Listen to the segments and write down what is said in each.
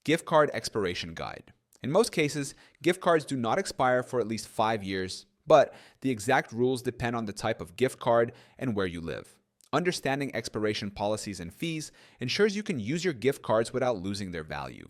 Gift card expiration guide. In most cases, gift cards do not expire for at least 5 years, but the exact rules depend on the type of gift card and where you live. Understanding expiration policies and fees ensures you can use your gift cards without losing their value.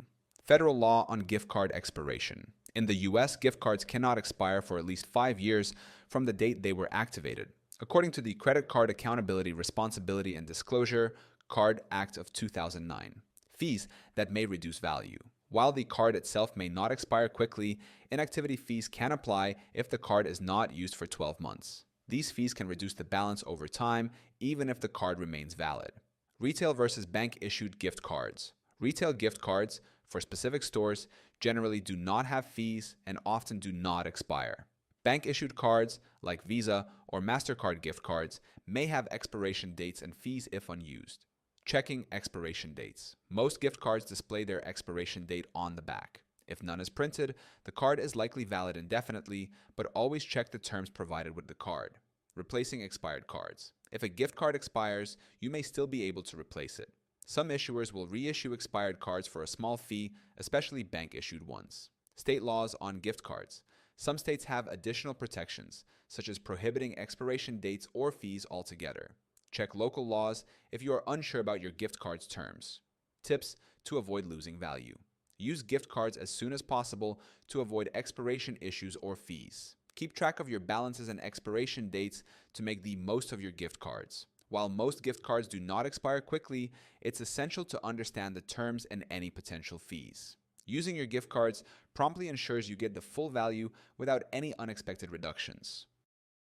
Federal law on gift card expiration. In the US, gift cards cannot expire for at least 5 years from the date they were activated, according to the Credit Card Accountability, Responsibility, and Disclosure Card Act of 2009. Fees that may reduce value. While the card itself may not expire quickly, inactivity fees can apply if the card is not used for 12 months. These fees can reduce the balance over time, even if the card remains valid. Retail versus bank-issued gift cards. Retail gift cards, for specific stores, generally do not have fees and often do not expire. Bank-issued cards, like Visa or MasterCard gift cards, may have expiration dates and fees if unused. Checking expiration dates. Most gift cards display their expiration date on the back. If none is printed, the card is likely valid indefinitely, but always check the terms provided with the card. Replacing expired cards. If a gift card expires, you may still be able to replace it. Some issuers will reissue expired cards for a small fee, especially bank-issued ones. State laws on gift cards. Some states have additional protections, such as prohibiting expiration dates or fees altogether. Check local laws if you are unsure about your gift card's terms. Tips to avoid losing value. Use gift cards as soon as possible to avoid expiration issues or fees. Keep track of your balances and expiration dates to make the most of your gift cards. While most gift cards do not expire quickly, it's essential to understand the terms and any potential fees. Using your gift cards promptly ensures you get the full value without any unexpected reductions.